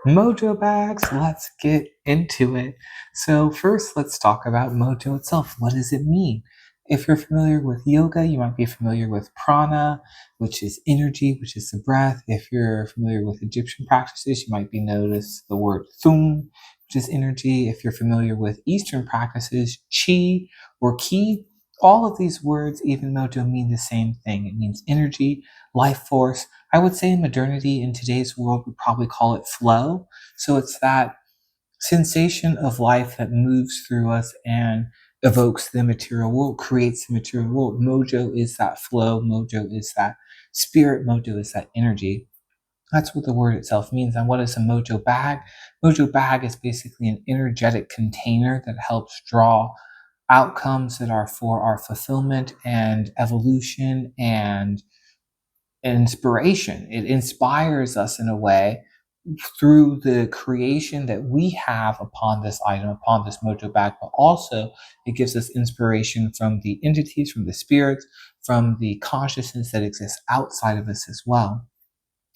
Mojo Bags, let's get into it. So, first, let's talk about Mojo itself. What does it mean? If you're familiar with yoga, you might be familiar with prana, which is energy, which is the breath. If you're familiar with Egyptian practices, you might be notice the word thum, which is energy. If you're familiar with Eastern practices, chi or ki, all of these words, even Mojo, mean the same thing. It means energy, life force. I would say in modernity, in today's world, we probably call it flow. So it's that sensation of life that moves through us and evokes the material world, creates the material world. Mojo is that flow. Mojo is that spirit. Mojo is that energy. That's what the word itself means. And what is a mojo bag? Mojo bag is basically an energetic container that helps draw outcomes that are for our fulfillment and evolution and inspiration. It inspires us in a way through the creation that we have upon this item, upon this mojo bag, but also it gives us inspiration from the entities, from the spirits, from the consciousness that exists outside of us as well.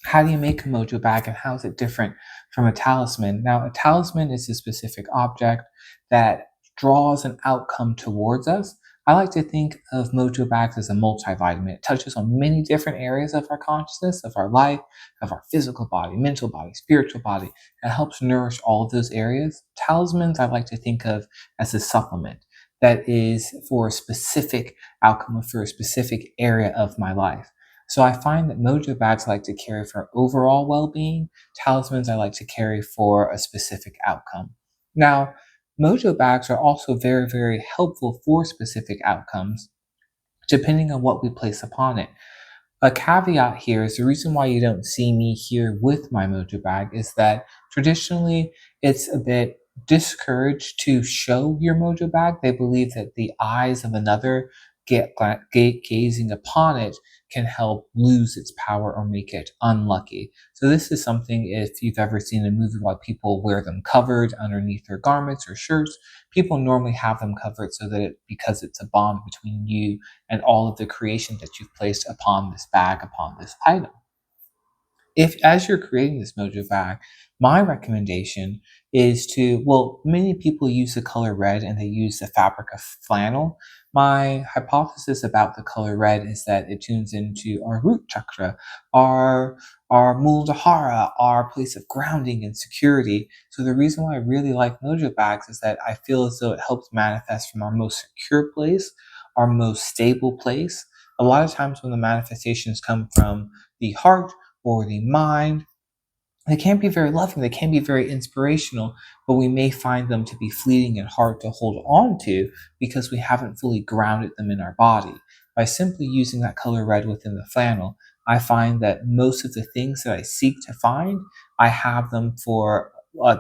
How do you make a mojo bag and how is it different from a talisman? Now, a talisman is a specific object that draws an outcome towards us. I like to think of mojo bags as a multivitamin. It touches on many different areas of our consciousness, of our life, of our physical body, mental body, spiritual body, and helps nourish all of those areas. Talismans, I like to think of as a supplement that is for a specific outcome or for a specific area of my life. So I find that mojo bags I like to carry for overall well-being. Talismans I like to carry for a specific outcome. Now, mojo bags are also very, very helpful for specific outcomes, depending on what we place upon it. A caveat here is the reason why you don't see me here with my mojo bag is that traditionally it's a bit discouraged to show your mojo bag. They believe that the eyes of another gazing upon it can help lose its power or make it unlucky. So this is something, if you've ever seen a movie where people wear them covered underneath their garments or shirts, people normally have them covered so that because it's a bond between you and all of the creation that you've placed upon this bag, upon this item. If, as you're creating this mojo bag, my recommendation is many people use the color red and they use the fabric of flannel. My hypothesis about the color red is that it tunes into our root chakra, our, our Muladhara, our place of grounding and security. So the reason why I really like mojo bags is that I feel as though it helps manifest from our most secure place, our most stable place. A lot of times when the manifestations come from the heart, or the mind. They can be very loving, they can be very inspirational, but we may find them to be fleeting and hard to hold on to because we haven't fully grounded them in our body. By simply using that color red within the flannel, I find that most of the things that I seek to find, I have them for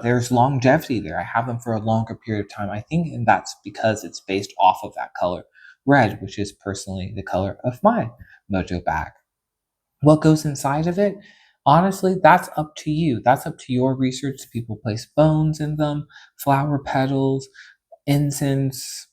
there's longevity there. I have them for a longer period of time. I think, and that's because it's based off of that color red, which is personally the color of my mojo bag. What goes inside of it? Honestly, that's up to you. That's up to your research. People place bones in them, flower petals, incense,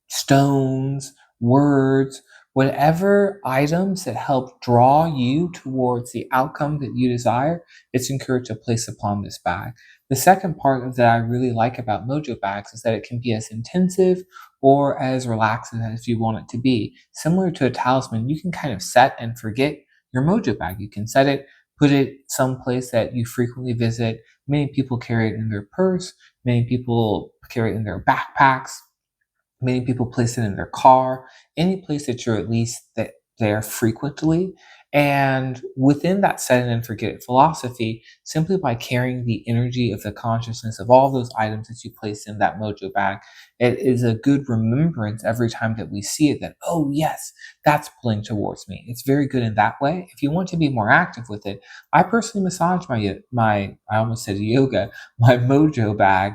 stones, words, whatever items that help draw you towards the outcome that you desire, it's encouraged to place upon this bag. The second part of that I really like about mojo bags is that it can be as intensive or as relaxing as you want it to be. Similar to a talisman, you can kind of set and forget your mojo bag. You can set it, put it someplace that you frequently visit. Many people carry it in their purse. Many people carry it in their backpacks. Many people place it in their car, any place that you're at least there frequently. And within that set it and forget it philosophy, simply by carrying the energy of the consciousness of all those items that you place in that mojo bag, it is a good remembrance every time that we see it that, oh yes, that's pulling towards me. It's very good in that way. If you want to be more active with it, I personally massage I almost said yoga, my mojo bag.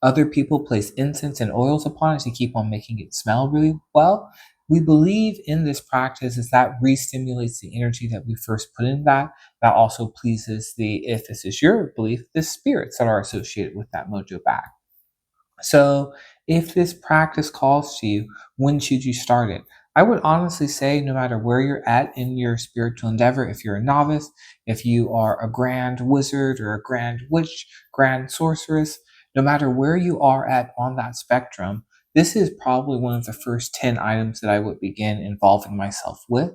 Other people place incense and oils upon it to keep on making it smell really well. We believe in this practice is that re-stimulates the energy that we first put in that. That also pleases if this is your belief, the spirits that are associated with that mojo bag. So if this practice calls to you, when should you start it? I would honestly say, no matter where you're at in your spiritual endeavor, if you're a novice, if you are a grand wizard or a grand witch, grand sorceress, no matter where you are at on that spectrum, this is probably one of the first 10 items that I would begin involving myself with.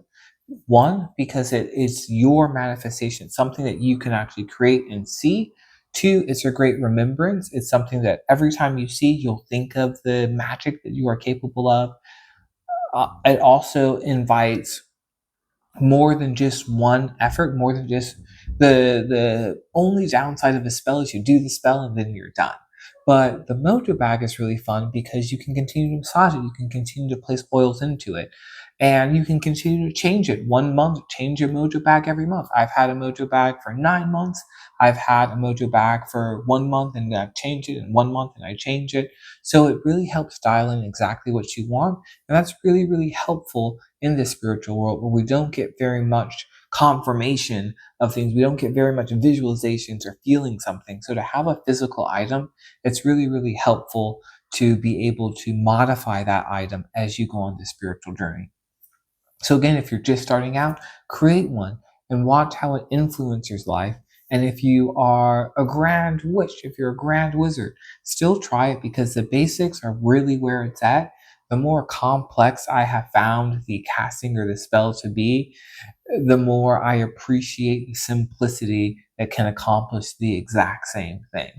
One, because it is your manifestation, something that you can actually create and see. Two, it's a great remembrance. It's something that every time you see, you'll think of the magic that you are capable of. It also invites more than just one effort, more than just the only downside of a spell is you do the spell and then you're done. But the Mojo bag is really fun because you can continue to massage it, you can continue to place oils into it, and you can continue to change it. 1 month, change your Mojo bag every month. I've had a Mojo bag for 9 months. I've had a Mojo bag for 1 month and I've changed it in 1 month and I change it. So it really helps dial in exactly what you want. And that's really, really helpful in this spiritual world where we don't get very much confirmation of things. We don't get very much visualizations or feeling something. So to have a physical item, it's really, really helpful to be able to modify that item as you go on this spiritual journey. So again, if you're just starting out, create one and watch how it influences your life. And if you are a grand witch, if you're a grand wizard, still try it because the basics are really where it's at. The more complex I have found the casting or the spell to be, the more I appreciate the simplicity that can accomplish the exact same thing.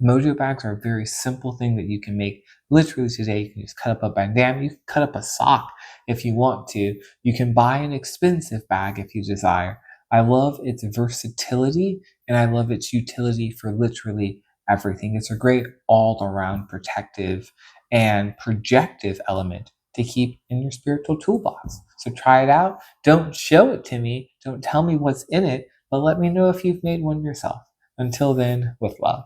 Mojo bags are a very simple thing that you can make literally today. You can just cut up a bandana, you can cut up a sock if you want to. You can buy an expensive bag if you desire. I love its versatility and I love its utility for literally everything. It's a great all around protective and projective element to keep in your spiritual toolbox. So try it out. Don't show it to me. Don't tell me what's in it, but let me know if you've made one yourself. Until then, with love.